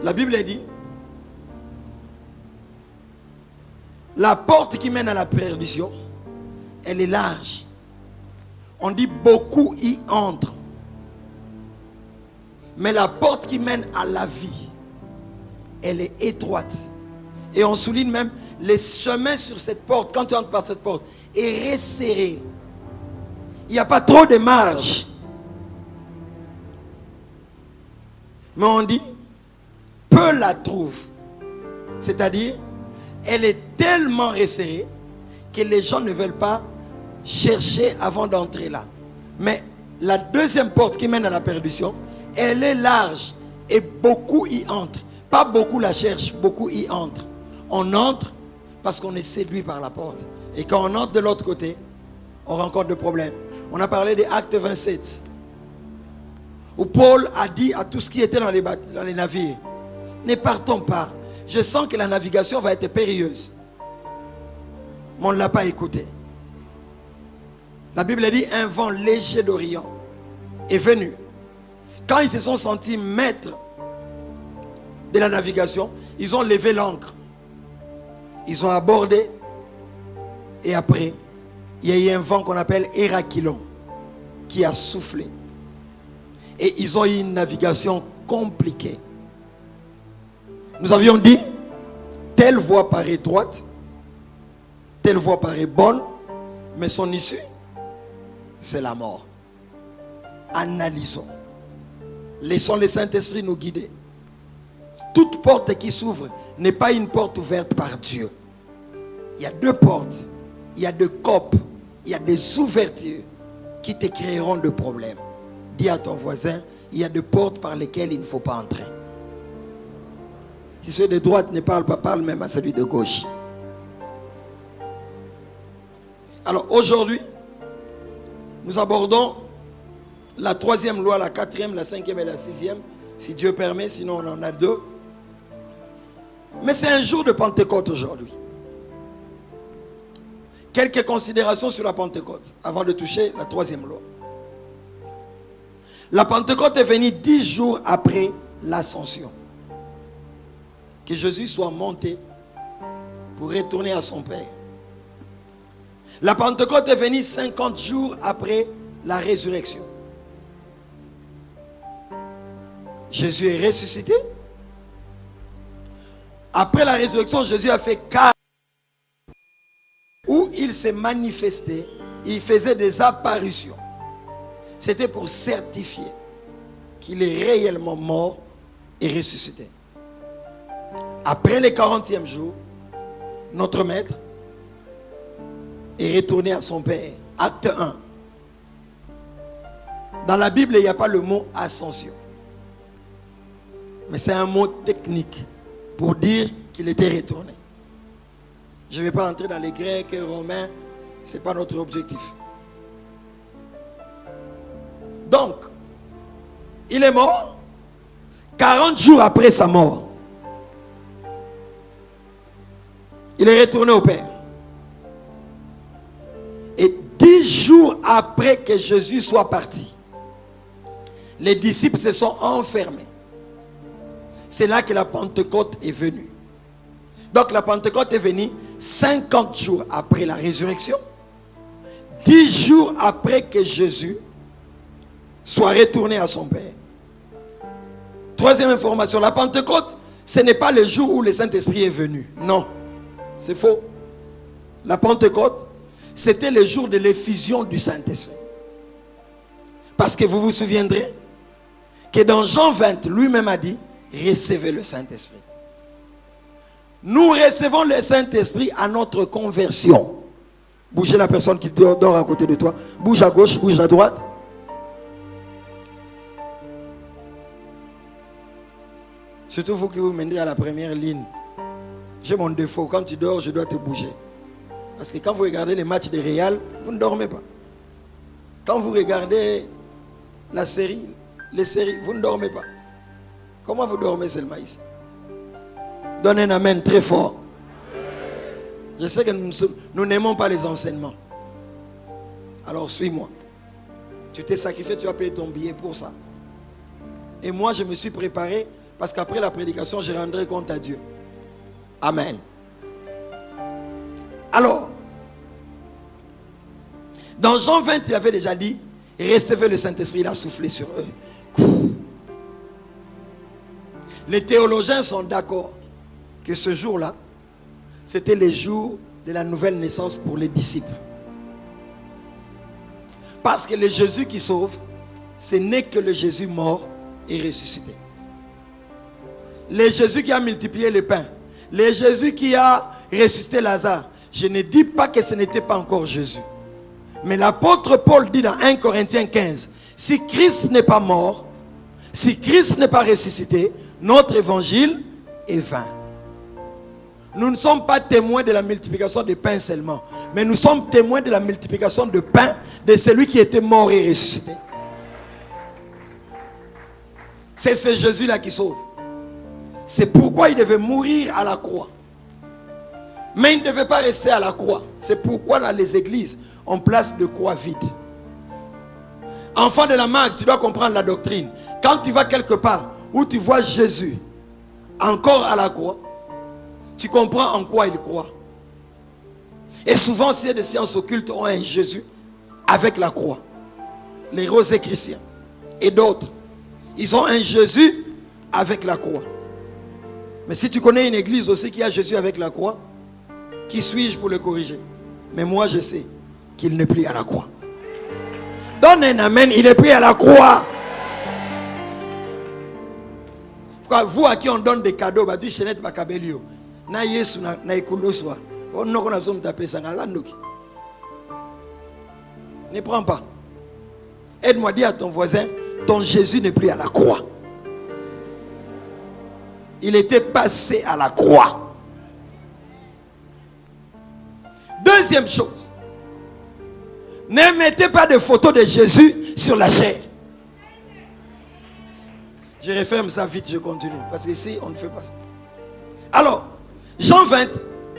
La Bible dit, la porte qui mène à la perdition, elle est large. On dit beaucoup y entrent. Mais la porte qui mène à la vie, elle est étroite. Et on souligne même, les chemins sur cette porte, quand tu entres par cette porte, est resserré. Il n'y a pas trop de marge. Mais on dit, peu la trouvent. C'est-à-dire, elle est tellement resserrée que les gens ne veulent pas chercher avant d'entrer là. Mais la deuxième porte qui mène à la perdition, elle est large et beaucoup y entrent. Pas beaucoup la cherchent, beaucoup y entrent. On entre parce qu'on est séduit par la porte. Et quand on entre de l'autre côté, on rencontre des problèmes. On a parlé des Actes 27. Où Paul a dit à tout ce qui était dans les navires, ne partons pas. Je sens que la navigation va être périlleuse. Mais on ne l'a pas écouté. La Bible dit, un vent léger d'Orient est venu. Quand ils se sont sentis maîtres de la navigation, ils ont levé l'ancre. Ils ont abordé. Et après, il y a eu un vent qu'on appelle Hérakilon qui a soufflé. Et ils ont eu une navigation compliquée. Nous avions dit, telle voie paraît droite, telle voie paraît bonne, mais son issue, c'est la mort. Analysons. Laissons le Saint-Esprit nous guider. Toute porte qui s'ouvre n'est pas une porte ouverte par Dieu. Il y a deux portes. Il y a deux copes. Il y a des ouvertures qui te créeront de problèmes. Dis à ton voisin, il y a deux portes par lesquelles il ne faut pas entrer. Si celui de droite ne parle pas, parle même à celui de gauche. Alors aujourd'hui, nous abordons la troisième loi, la quatrième, la cinquième et la sixième. Si Dieu permet, sinon on en a deux. Mais c'est un jour de Pentecôte aujourd'hui. Quelques considérations sur la Pentecôte avant de toucher la troisième loi. La Pentecôte est venue 10 jours après l'ascension. Que Jésus soit monté pour retourner à son Père. La Pentecôte est venue 50 jours après la résurrection. Jésus est ressuscité. Après la résurrection, Jésus a fait 4 où il s'est manifesté. Il faisait des apparitions. C'était pour certifier qu'il est réellement mort et ressuscité. Après le 40e jour, notre maître est retourné à son Père. Acte 1. Dans la Bible, il n'y a pas le mot ascension. Mais c'est un mot technique pour dire qu'il était retourné. Je ne vais pas entrer dans les Grecs et Romains. Ce n'est pas notre objectif. Donc, il est mort 40 jours après sa mort. Il est retourné au Père. Et 10 jours après que Jésus soit parti, les disciples se sont enfermés. C'est là que la Pentecôte est venue. Donc la Pentecôte est venue 50 jours après la résurrection. 10 jours après que Jésus soit retourné à son Père. Troisième information, la Pentecôte, ce n'est pas le jour où le Saint-Esprit est venu. Non, c'est faux. La Pentecôte, c'était le jour de l'effusion du Saint-Esprit. Parce que vous vous souviendrez que dans Jean 20, lui-même a dit, recevez le Saint-Esprit. Nous recevons le Saint-Esprit à notre conversion. Bougez la personne qui dort à côté de toi. Bouge à gauche, bouge à droite. Surtout vous qui vous menez à la première ligne. J'ai mon défaut. Quand tu dors, je dois te bouger. Parce que quand vous regardez les matchs de Real, vous ne dormez pas. Quand vous regardez la série, les séries, vous ne dormez pas. Comment vous dormez seulement ici? Donne un amen très fort. Je sais que nous n'aimons pas les enseignements. Alors suis-moi. Tu t'es sacrifié, tu as payé ton billet pour ça. Et moi, je me suis préparé Parce qu'après la prédication, je rendrai compte à Dieu. Amen. Alors, dans Jean 20, il avait déjà dit, recevez le Saint-Esprit, il a soufflé sur eux. Les théologiens sont d'accord que ce jour-là, c'était le jour de la nouvelle naissance pour les disciples. Parce que le Jésus qui sauve, ce n'est que le Jésus mort et ressuscité. Le Jésus qui a multiplié les pains, le Jésus qui a ressuscité Lazare, je ne dis pas que ce n'était pas encore Jésus. Mais l'apôtre Paul dit dans 1 Corinthiens 15, si Christ n'est pas mort, si Christ n'est pas ressuscité, notre évangile est vain. Nous ne sommes pas témoins de la multiplication des pains seulement, mais nous sommes témoins de la multiplication de pains de celui qui était mort et ressuscité. C'est ce Jésus-là qui sauve. C'est pourquoi il devait mourir à la croix. Mais il ne devait pas rester à la croix. C'est pourquoi dans les églises, on place de croix vides. Enfant de la marque, tu dois comprendre la doctrine. Quand tu vas quelque part où tu vois Jésus encore à la croix, tu comprends en quoi il croit. Et souvent, si des sciences occultes ont un Jésus avec la croix, les rosés chrétiens et d'autres, ils ont un Jésus avec la croix. Mais si tu connais une église aussi qui a Jésus avec la croix, qui suis-je pour le corriger? Mais moi je sais qu'il n'est plus à la croix. Donne un amen, il est plus à la croix. Pourquoi vous à qui on donne des cadeaux, bah tu chenette bakabelio, na yesu na ikuloswa, on n'a pas besoin de taper ça. Ne prends pas. Aide-moi, dis à ton voisin, ton Jésus n'est plus à la croix. Il était passé à la croix. Deuxième chose, ne mettez pas de photos de Jésus sur la chair. Je referme ça vite, je continue. Parce qu'ici, on ne fait pas ça. Alors, Jean 20,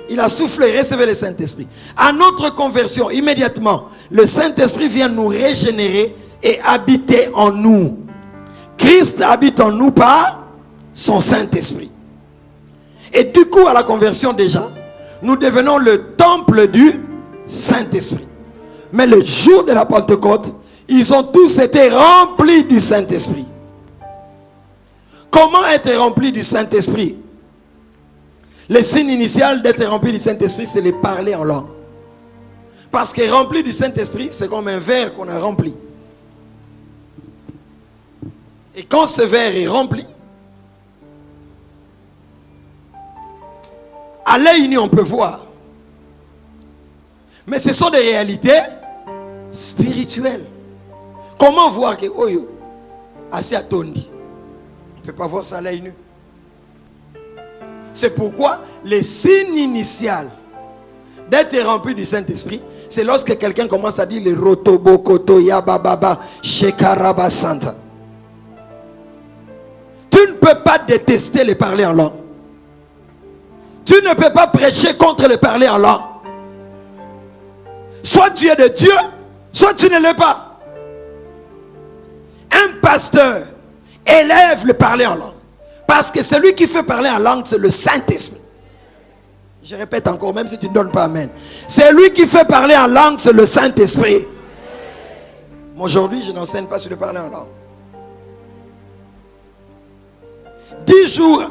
il a soufflé, recevez le Saint-Esprit. À notre conversion, immédiatement, le Saint-Esprit vient nous régénérer et habiter en nous. Christ habite en nous par son Saint-Esprit. Et du coup, à la conversion déjà, nous devenons le temple du Saint-Esprit. Mais le jour de la Pentecôte, ils ont tous été remplis du Saint-Esprit. Comment être rempli du Saint-Esprit? Le signe initial d'être rempli du Saint-Esprit, c'est de parler en langue. Parce que rempli du Saint-Esprit, c'est comme un verre qu'on a rempli. Et quand ce verre est rempli, à l'œil nu on peut voir. Mais ce sont des réalités spirituelles. Comment voir que Oyo, assez attendu? On ne peut pas voir ça à l'œil nu. C'est pourquoi le signe initial d'être rempli du Saint-Esprit, c'est lorsque quelqu'un commence à dire le rotobokoto yabababa shekaraba santa. Tu ne peux pas détester le parler en langue. Tu ne peux pas prêcher contre le parler en langue. Soit tu es de Dieu, soit tu ne l'es pas. Un pasteur élève le parler en langue. Parce que celui qui fait parler en langue, c'est le Saint-Esprit. Je répète encore, même si tu ne donnes pas amen. C'est lui qui fait parler en langue, c'est le Saint-Esprit. Aujourd'hui, je n'enseigne pas sur le parler en langue. 10 jours,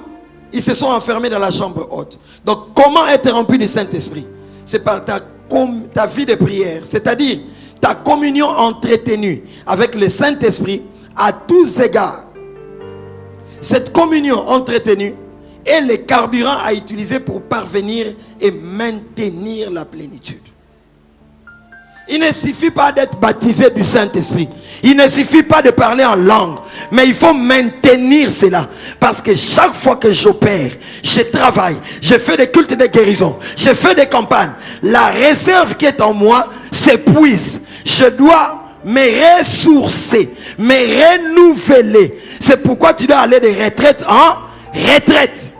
ils se sont enfermés dans la chambre haute. Donc, comment être rempli du Saint-Esprit? C'est par ta vie de prière, c'est-à-dire ta communion entretenue avec le Saint-Esprit à tous égards. Cette communion entretenue est le carburant à utiliser pour parvenir et maintenir la plénitude. Il ne suffit pas d'être baptisé du Saint-Esprit. Il ne suffit pas de parler en langue. Mais il faut maintenir cela. Parce que chaque fois que j'opère, je travaille, je fais des cultes de guérison, je fais des campagnes, la réserve qui est en moi s'épuise. Je dois me ressourcer, me renouveler. C'est pourquoi tu dois aller de retraite en retraite.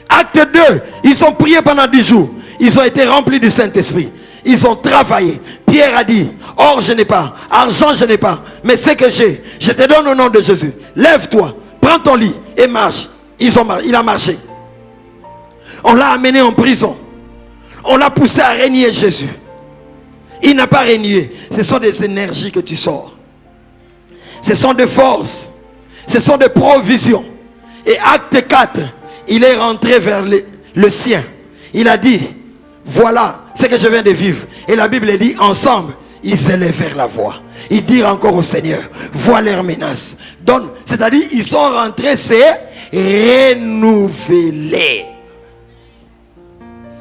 Acte 2, ils ont prié pendant 10 jours. Ils ont été remplis du Saint-Esprit. Ils ont travaillé. Pierre a dit, or je n'ai pas, argent je n'ai pas, mais ce que j'ai, je te donne au nom de Jésus. Lève-toi, prends ton lit et marche. Il a marché. On l'a amené en prison. On l'a poussé à régner Jésus. Il n'a pas régné. Ce sont des énergies que tu sors. Ce sont des forces. Ce sont des provisions. Et acte 4, il est rentré vers le sien. Il a dit, voilà ce que je viens de vivre. Et la Bible dit, ensemble, ils élevèrent la voix. Ils dirent encore au Seigneur, vois leurs menaces. C'est-à-dire, ils sont rentrés, c'est renouvelé.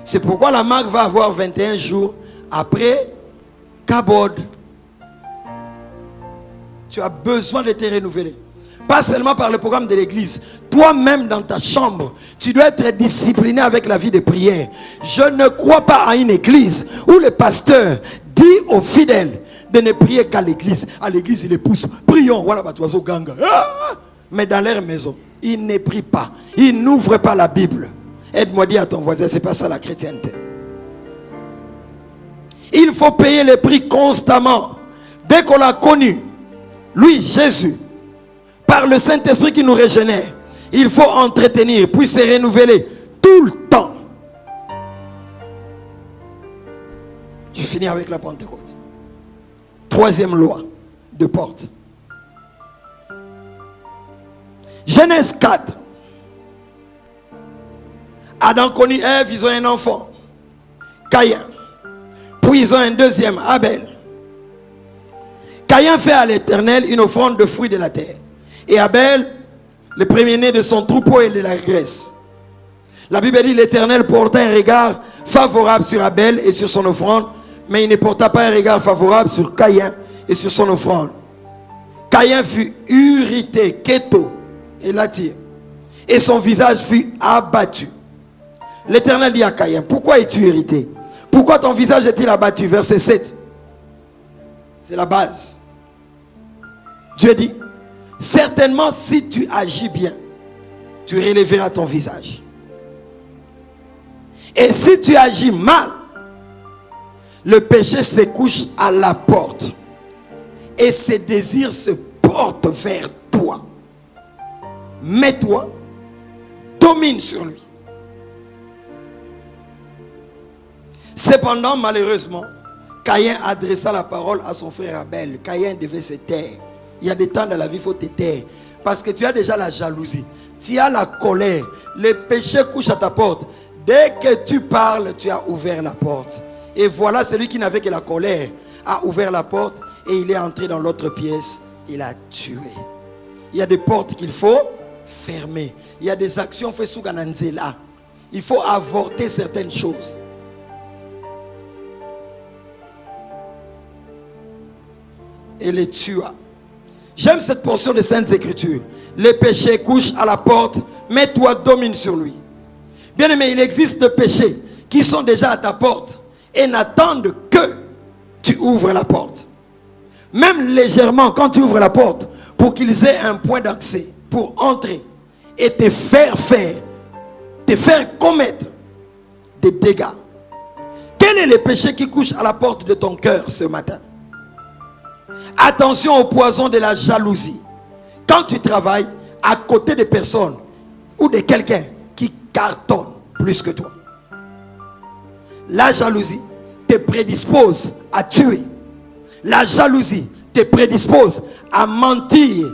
C'est pourquoi la marque va avoir 21 jours après Kabod. Tu as besoin de te renouveler. Pas seulement par le programme de l'église. Toi-même dans ta chambre, tu dois être discipliné avec la vie de prière. Je ne crois pas à une église où le pasteur dit aux fidèles de ne prier qu'à l'église. À l'église, ils les poussent. Prions. Voilà, oiseau ganga. Mais dans leur maison, ils ne prient pas. Ils n'ouvrent pas la Bible. Aide-moi, dis à ton voisin, c'est pas ça la chrétienté. Il faut payer les prix constamment. Dès qu'on l'a connu, lui, Jésus, par le Saint-Esprit qui nous régénère, il faut entretenir, puis se renouveler tout le temps. Je finis avec la Pentecôte. Troisième loi de porte. Genèse 4. Adam connut Ève, ils ont un enfant, Caïn. Puis ils ont un deuxième, Abel. Caïn fait à l'Éternel une offrande de fruits de la terre. Et Abel, le premier-né de son troupeau et de la graisse. La Bible dit, l'Éternel porta un regard favorable sur Abel et sur son offrande, mais il ne porta pas un regard favorable sur Caïn et sur son offrande. Caïn fut irrité, keto, et l'attire. Et son visage fut abattu. L'Éternel dit à Caïn, pourquoi es-tu irrité? Pourquoi ton visage est-il abattu? Verset 7. C'est la base. Dieu dit, certainement si tu agis bien, tu relèveras ton visage. Et si tu agis mal, le péché se couche à la porte. Et ses désirs se portent vers toi. Mais toi, domine sur lui. Cependant, malheureusement, Caïn adressa la parole à son frère Abel. Caïn devait se taire. Il y a des temps dans la vie, il faut te taire. Parce que tu as déjà la jalousie. Tu as la colère. Le péché couche à ta porte. Dès que tu parles, tu as ouvert la porte. Et voilà, celui qui n'avait que la colère a ouvert la porte et il est entré dans l'autre pièce. Il a tué. Il y a des portes qu'il faut fermer. Il y a des actions faites sous Gananzela. Il faut avorter certaines choses. Et les tua. J'aime cette portion de Saintes Écritures. Les péchés couchent à la porte, mais toi domine sur lui. Bien aimé, il existe des péchés qui sont déjà à ta porte et n'attendent que tu ouvres la porte. Même légèrement, quand tu ouvres la porte, pour qu'ils aient un point d'accès, pour entrer et te faire commettre des dégâts. Quel est le péché qui couche à la porte de ton cœur ce matin? Attention au poison de la jalousie. Quand tu travailles à côté de personnes ou de quelqu'un qui cartonne plus que toi, la jalousie te prédispose à tuer. La jalousie te prédispose à mentir,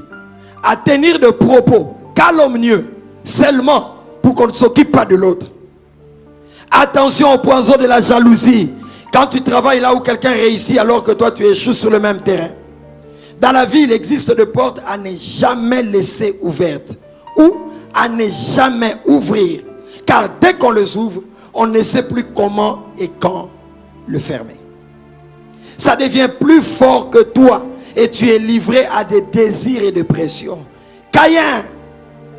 à tenir des propos calomnieux seulement pour qu'on ne s'occupe pas de l'autre. Attention au poison de la jalousie. Quand tu travailles là où quelqu'un réussit alors que toi tu échoues sur le même terrain. Dans la vie, il existe des portes à ne jamais laisser ouvertes ou à ne jamais ouvrir. Car dès qu'on les ouvre, on ne sait plus comment et quand le fermer. Ça devient plus fort que toi et tu es livré à des désirs et des pressions. Caïn,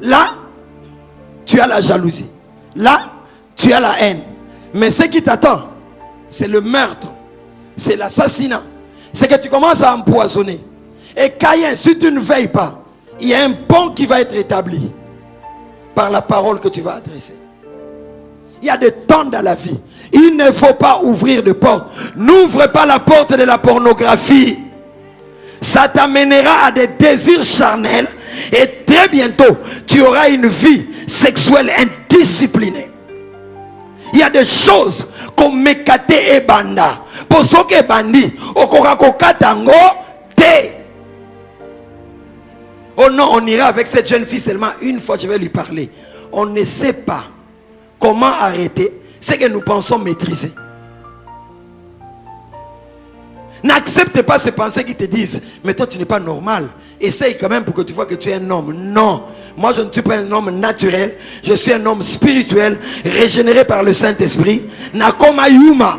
là, tu as la jalousie. Là, tu as la haine. Mais ce qui t'attend, c'est le meurtre, c'est l'assassinat. C'est que tu commences à empoisonner. Et Caïn, si tu ne veilles pas, il y a un pont qui va être établi par la parole que tu vas adresser. Il y a des temps dans la vie. Il ne faut pas ouvrir de porte. N'ouvre pas la porte de la pornographie. Ça t'amènera à des désirs charnels et te très bientôt, tu auras une vie sexuelle indisciplinée. Il y a des choses comme mekate et banda. Pour ceux qui bandi, okatango te. Oh non, on ira avec cette jeune fille seulement une fois, je vais lui parler. On ne sait pas comment arrêter ce que nous pensons maîtriser. N'accepte pas ces pensées qui te disent mais toi tu n'es pas normal. Essaye quand même pour que tu vois que tu es un homme. Non, moi je ne suis pas un homme naturel. Je suis un homme spirituel, régénéré par le Saint-Esprit. Nakoma Yuma.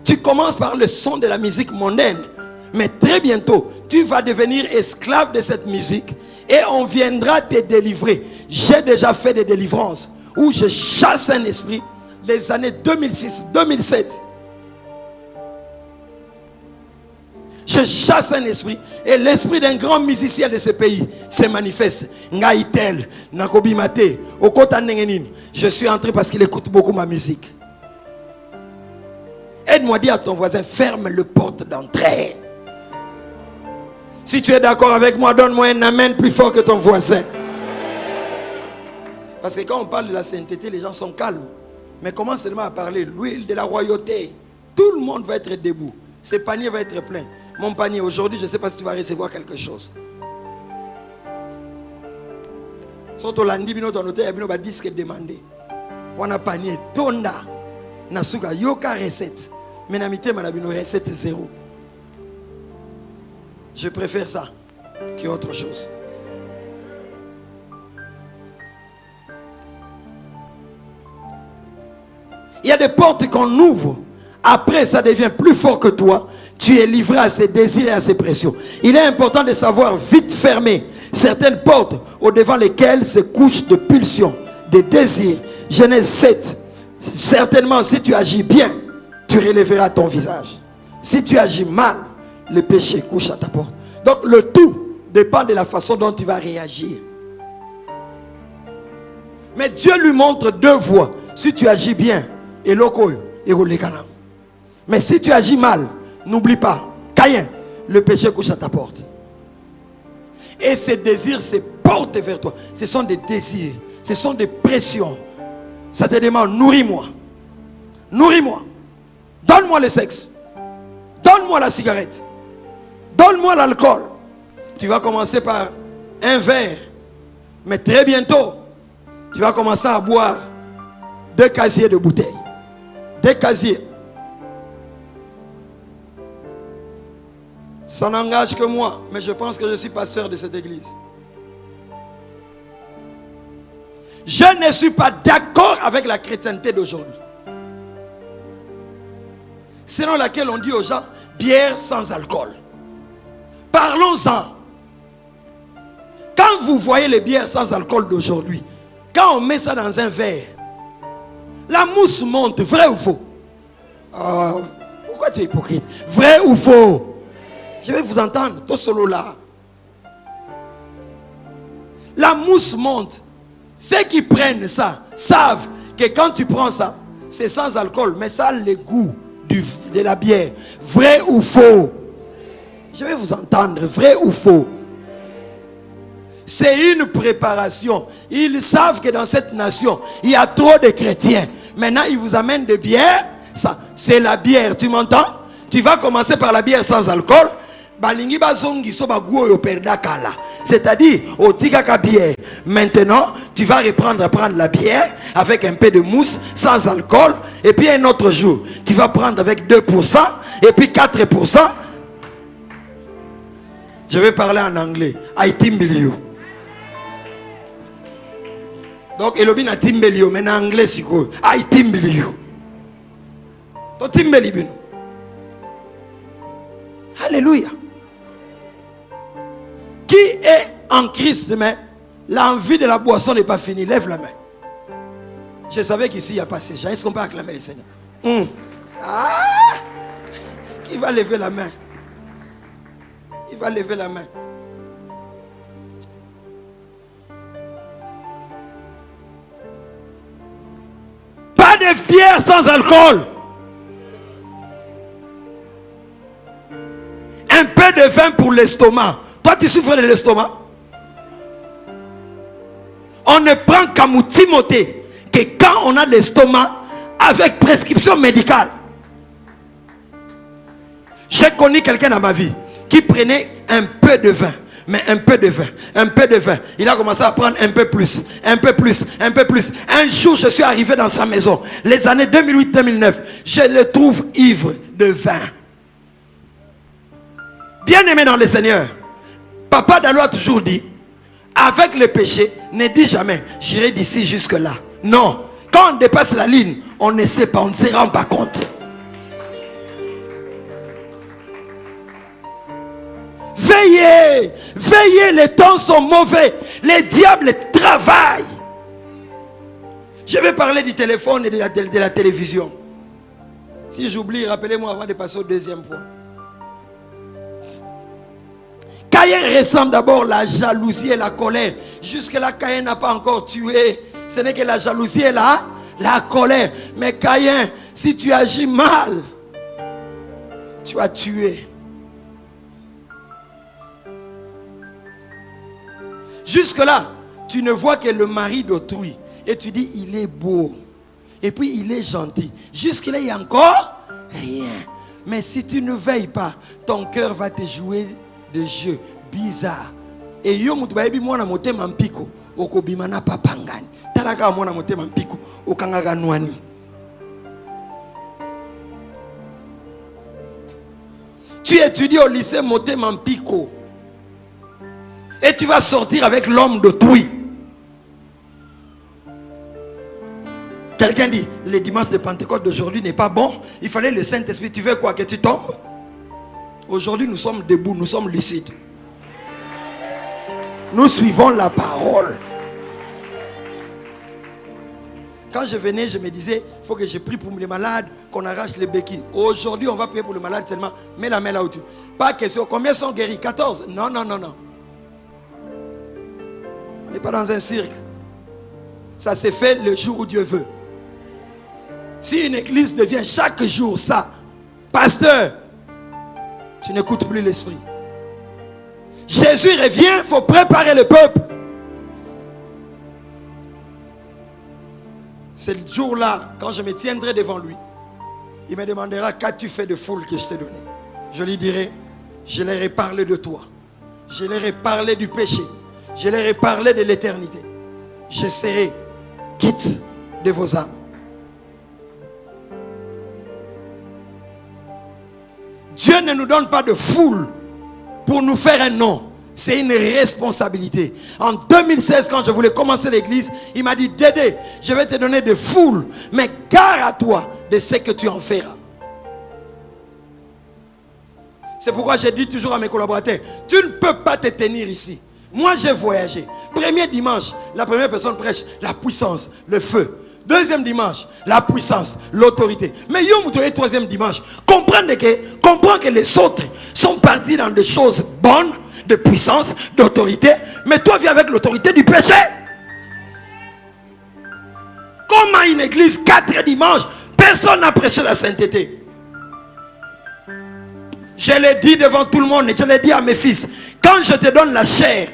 Tu commences par le son de la musique mondaine, mais très bientôt tu vas devenir esclave de cette musique et on viendra te délivrer. J'ai déjà fait des délivrances où je chasse un esprit les années 2006, 2007. Je chasse un esprit et l'esprit d'un grand musicien de ce pays se manifeste. Ngaïtel, Nakobimate, Okota Nengenin. Je suis entré parce qu'il écoute beaucoup ma musique. Aide-moi à dire à ton voisin, ferme le porte d'entrée. Si tu es d'accord avec moi, donne-moi un amen plus fort que ton voisin. Parce que quand on parle de la sainteté, les gens sont calmes. Mais commence seulement à parler l'huile de la royauté. Tout le monde va être debout. Ce panier va être plein. Mon panier, aujourd'hui, je ne sais pas si tu vas recevoir quelque chose. Surtout lundi, bino ton hôtel, bino ba disque demandé. On a panier tonda. Nasuka yoka recette. Mais n'amité malabino recette zéro. Je préfère ça qu'autre chose. Il y a des portes qu'on ouvre. Après, ça devient plus fort que toi. Tu es livré à ses désirs et à ses pressions. Il est important de savoir vite fermer certaines portes au-devant lesquelles se couchent de pulsions, de désirs. Genèse 7. Certainement, si tu agis bien, tu relèveras ton visage. Si tu agis mal, le péché couche à ta porte. Donc, le tout dépend de la façon dont tu vas réagir. Mais Dieu lui montre deux voies. Si tu agis bien, et lokoyo, et rolekanam. Mais si tu agis mal, n'oublie pas, Caïn, le péché couche à ta porte. Et ces désirs se portent vers toi. Ce sont des désirs, ce sont des pressions. Ça te demande, nourris-moi. Nourris-moi. Donne-moi le sexe. Donne-moi la cigarette. Donne-moi l'alcool. Tu vas commencer par un verre. Mais très bientôt, tu vas commencer à boire 2 casiers de bouteilles. 2 casiers. Ça n'engage que moi, mais je pense que je suis pasteur de cette église. Je ne suis pas d'accord avec la chrétienté d'aujourd'hui, selon laquelle on dit aux gens bière sans alcool. Parlons-en. Quand vous voyez les bières sans alcool d'aujourd'hui, quand on met ça dans un verre, la mousse monte, vrai ou faux? Pourquoi tu es hypocrite? Vrai ou faux? Je vais vous entendre, tout solo là. La mousse monte. Ceux qui prennent ça savent que quand tu prends ça, c'est sans alcool, mais ça a le goût de la bière. Vrai ou faux? Je vais vous entendre, vrai ou faux? C'est une préparation. Ils savent que dans cette nation, il y a trop de chrétiens. Maintenant, ils vous amènent des bières. Ça, c'est la bière, tu m'entends? Tu vas commencer par la bière sans alcool. C'est-à-dire, au tigaka bière. Maintenant, tu vas reprendre à prendre la bière avec un peu de mousse, sans alcool. Et puis un autre jour, tu vas prendre avec 2%, et puis 4%. Je vais parler en anglais. I timbilio. Donc, Elobin a timbilio, mais en anglais, c'est quoi? I timbilio. To timbilibino. Alléluia. Qui est en Christ demain? L'envie de la boisson n'est pas finie. Lève la main. Je savais qu'ici il n'y a pas ces gens. Est-ce qu'on peut acclamer le Seigneur? Qui va lever la main? Il va lever la main. Pas de bière sans alcool. Un peu de vin pour l'estomac. Toi, tu souffres de l'estomac. On ne prend qu'à Timothée que quand on a l'estomac avec prescription médicale. J'ai connu quelqu'un dans ma vie qui prenait un peu de vin. Mais un peu de vin, un peu de vin. Il a commencé à prendre un peu plus, un peu plus, un peu plus. Un jour, je suis arrivé dans sa maison. Les années 2008-2009, je le trouve ivre de vin. Bien aimé dans le Seigneur, Papa Dallo a toujours dit, avec le péché, ne dis jamais, j'irai d'ici jusque là. Non, quand on dépasse la ligne, on ne sait pas, on ne se rend pas compte. Veillez, veillez, les temps sont mauvais. Les diables travaillent. Je vais parler du téléphone et de la télévision. Si j'oublie, rappelez-moi avant de passer au deuxième point. Caïn ressent d'abord la jalousie et la colère. Jusque-là, Caïn n'a pas encore tué. Ce n'est que la jalousie et la colère. Mais Caïn, si tu agis mal, tu as tué. Jusque-là, tu ne vois que le mari d'autrui. Et tu dis, il est beau. Et puis, il est gentil. Jusque-là, il y a encore rien. Mais si tu ne veilles pas, ton cœur va te jouer de jeux bizarres. Et yo mutubaebi mwana motema mpiko okobimana papangani. Talaka mwana motema mpiko okangaka nwani. Tu étudies au lycée Motema Mpiko. Et tu vas sortir avec l'homme d'autrui. Quelqu'un dit, le dimanche de Pentecôte d'aujourd'hui n'est pas bon. Il fallait le Saint-Esprit. Tu veux quoi? Que tu tombes? Aujourd'hui, nous sommes debout, nous sommes lucides. Nous suivons la parole. Quand je venais, je me disais, il faut que je prie pour les malades, qu'on arrache les béquilles. Aujourd'hui, on va prier pour les malades seulement. Mets la main là où tu... Pas question. Combien sont guéris? 14? Non, non, non, non. On n'est pas dans un cirque. Ça s'est fait le jour où Dieu veut. Si une église devient chaque jour ça, pasteur, tu n'écoutes plus l'esprit. Jésus revient, il faut préparer le peuple. Ce jour-là, quand je me tiendrai devant lui, il me demandera, qu'as-tu fait de foule que je t'ai donné? Je lui dirai, je leur ai parlé de toi. Je leur ai parlé du péché. Je leur ai parlé de l'éternité. Je serai quitte de vos âmes. Dieu ne nous donne pas de foule pour nous faire un nom. C'est une responsabilité. En 2016, quand je voulais commencer l'église, il m'a dit, Dédé, je vais te donner de foule, mais gare à toi de ce que tu en feras. C'est pourquoi je dis toujours à mes collaborateurs, tu ne peux pas te tenir ici. Moi, j'ai voyagé. Premier dimanche, la première personne prêche la puissance, le feu. Deuxième dimanche, la puissance, l'autorité. Mais troisième dimanche, comprends que les autres sont partis dans des choses bonnes, de puissance, d'autorité. Mais toi, viens avec l'autorité du péché. Comment une église, 4 dimanches, personne n'a prêché la sainteté. Je l'ai dit devant tout le monde et je l'ai dit à mes fils. Quand je te donne la chair,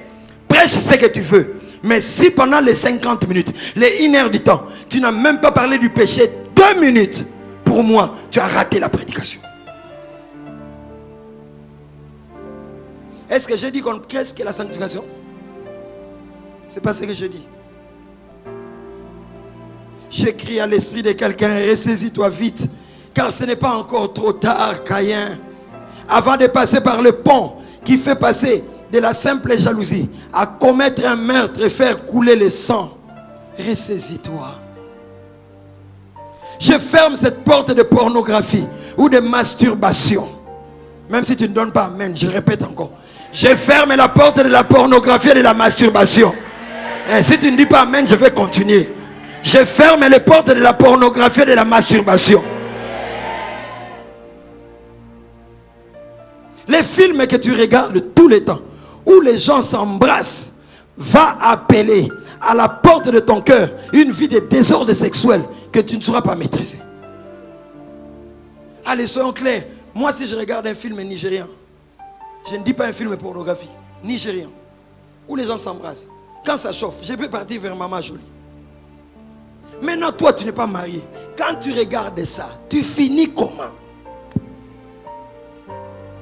prêche ce que tu veux. Mais si pendant les 50 minutes, les 1 heure du temps, tu n'as même pas parlé du péché 2 minutes, pour moi, tu as raté la prédication. Est-ce que j'ai dit qu'est-ce que la sanctification? C'est pas ce que je dis. Je crie à l'esprit de quelqu'un, ressaisis-toi vite, car ce n'est pas encore trop tard, Caïn. Avant de passer par le pont qui fait passer de la simple jalousie à commettre un meurtre et faire couler le sang, ressaisis-toi. Je ferme cette porte de pornographie ou de masturbation. Même si tu ne donnes pas amen, je répète encore. Je ferme la porte de la pornographie et de la masturbation. Et si tu ne dis pas amen, je vais continuer. Je ferme les portes de la pornographie et de la masturbation. Les films que tu regardes tout le temps, où les gens s'embrassent, va appeler à la porte de ton cœur une vie de désordre sexuel que tu ne sauras pas maîtriser. Allez, soyons clairs. Moi, si je regarde un film nigérien, je ne dis pas un film pornographique, nigérien, où les gens s'embrassent. Quand ça chauffe, je peux partir vers Maman Jolie. Maintenant, toi, tu n'es pas marié. Quand tu regardes ça, tu finis comment?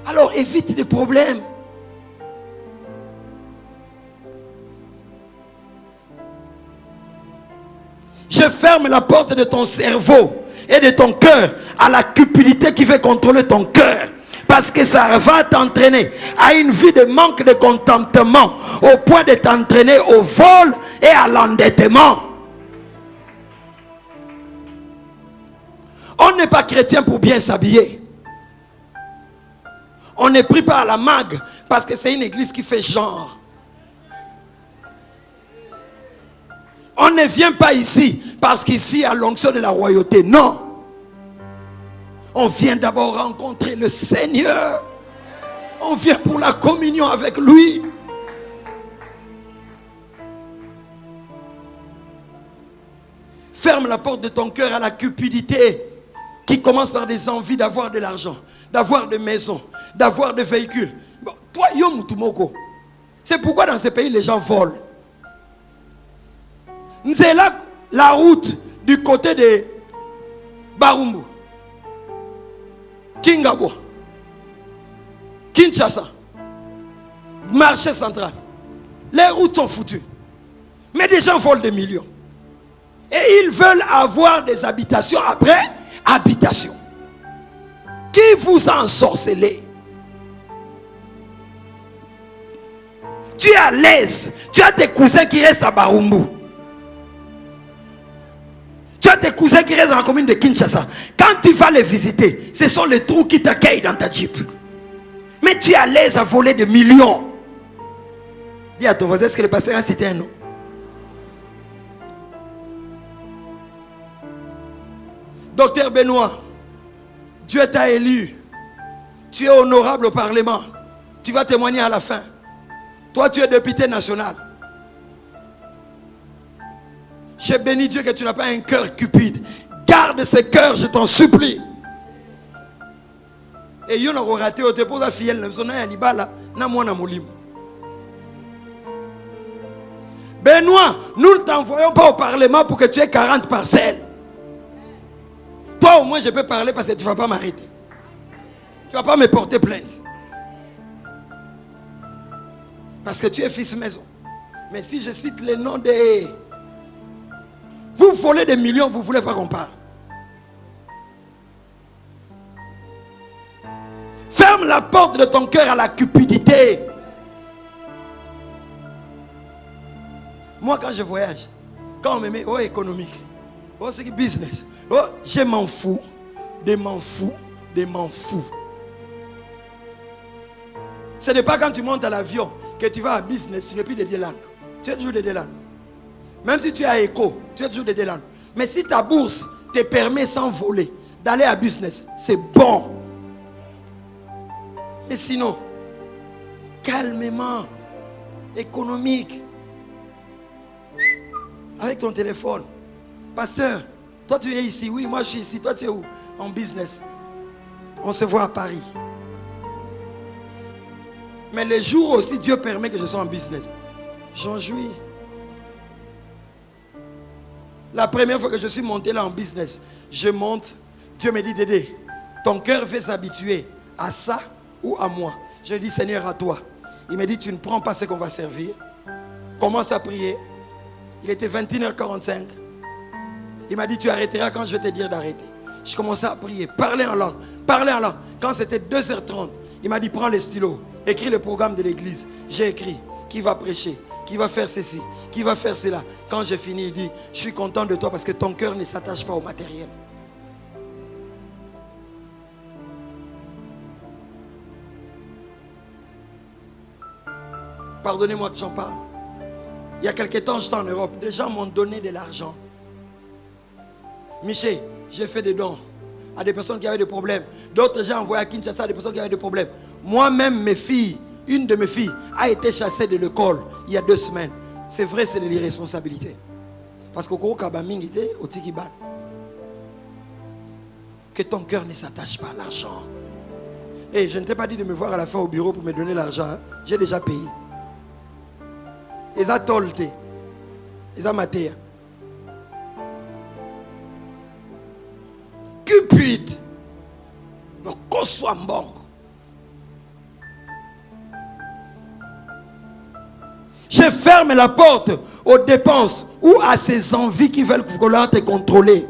Alors, évite les problèmes. Je ferme la porte de ton cerveau et de ton cœur à la cupidité qui veut contrôler ton cœur. Parce que ça va t'entraîner à une vie de manque de contentement au point de t'entraîner au vol et à l'endettement. On n'est pas chrétien pour bien s'habiller. On est pris par la mague parce que c'est une église qui fait genre. On ne vient pas ici parce qu'ici il y a l'onction de la royauté. Non. On vient d'abord rencontrer le Seigneur. On vient pour la communion avec lui. Ferme la porte de ton cœur à la cupidité qui commence par des envies d'avoir de l'argent, d'avoir des maisons, d'avoir des véhicules. Bon, toi, Yomutumoko, c'est pourquoi dans ces pays les gens volent. C'est là la route du côté de Barumbu, Kingabo, Kinshasa, marché central. Les routes sont foutues. Mais des gens volent des millions. Et ils veulent avoir des habitations après habitation. Qui vous a ensorcelé? Tu es à l'aise. Tu as tes cousins qui restent à Barumbu. Tu as tes cousins qui restent dans la commune de Kinshasa. Quand tu vas les visiter, ce sont les trous qui t'accueillent dans ta Jeep. Mais tu es à l'aise à voler des millions. Dis à ton voisin, est-ce que le pasteur a cité un nom? Docteur Benoît, Dieu t'a élu. Tu es honorable au Parlement. Tu vas témoigner à la fin. Toi, tu es député national. Je bénis Dieu que tu n'as pas un cœur cupide. Garde ce cœur, je t'en supplie. Et il y a un raté au dépôt de la fille. Benoît, nous ne t'envoyons pas au Parlement pour que tu aies 40 parcelles. Toi au moins je peux parler parce que tu ne vas pas m'arrêter. Tu ne vas pas me porter plainte. Parce que tu es fils maison. Mais si je cite les noms des... Vous volez des millions, vous ne voulez pas qu'on parle. Ferme la porte de ton cœur à la cupidité. Moi quand je voyage, quand on me met oh économique, oh c'est business, oh je m'en fous, de m'en fous, de m'en fous. Ce n'est pas quand tu montes à l'avion que tu vas à business, tu n'es plus de Délan. Tu es toujours de Délan. Même si tu es à Eco, tu es toujours de Délan. Mais si ta bourse te permet sans voler d'aller à business, c'est bon. Mais sinon, calmement, économique, avec ton téléphone. Pasteur, toi tu es ici, oui, moi je suis ici, toi tu es où? En business. On se voit à Paris. Mais les jours aussi, Dieu permet que je sois en business. J'en jouis. La première fois que je suis monté là en business, je monte, Dieu me dit, Dédé, ton cœur veut s'habituer à ça ou à moi. Je dis, Seigneur, à toi. Il me dit, tu ne prends pas ce qu'on va servir. Commence à prier. Il était 21h45. Il m'a dit, tu arrêteras quand je vais te dire d'arrêter. Je commençais à prier, parler en langue, parler en langue. Quand c'était 2h30, il m'a dit, prends les stylos, écris le programme de l'église. J'ai écrit, qui va prêcher, qui va faire ceci, qui va faire cela. Quand j'ai fini, il dit, je suis content de toi parce que ton cœur ne s'attache pas au matériel. Pardonnez-moi que j'en parle. Il y a quelques temps, j'étais en Europe. Des gens m'ont donné de l'argent. Michel, j'ai fait des dons à des personnes qui avaient des problèmes. D'autres gens envoyé à Kinshasa à des personnes qui avaient des problèmes. Moi-même, mes filles, une de mes filles a été chassée de l'école il y a 2 semaines. C'est vrai, c'est de l'irresponsabilité. Parce que que ton cœur ne s'attache pas à l'argent. Et je ne t'ai pas dit de me voir à la fin au bureau pour me donner l'argent. Hein. J'ai déjà payé. Ils ont tolté. Ils ont maté. Cupide. Le soit bon. Je ferme la porte aux dépenses ou à ces envies qui veulent vouloir te contrôler.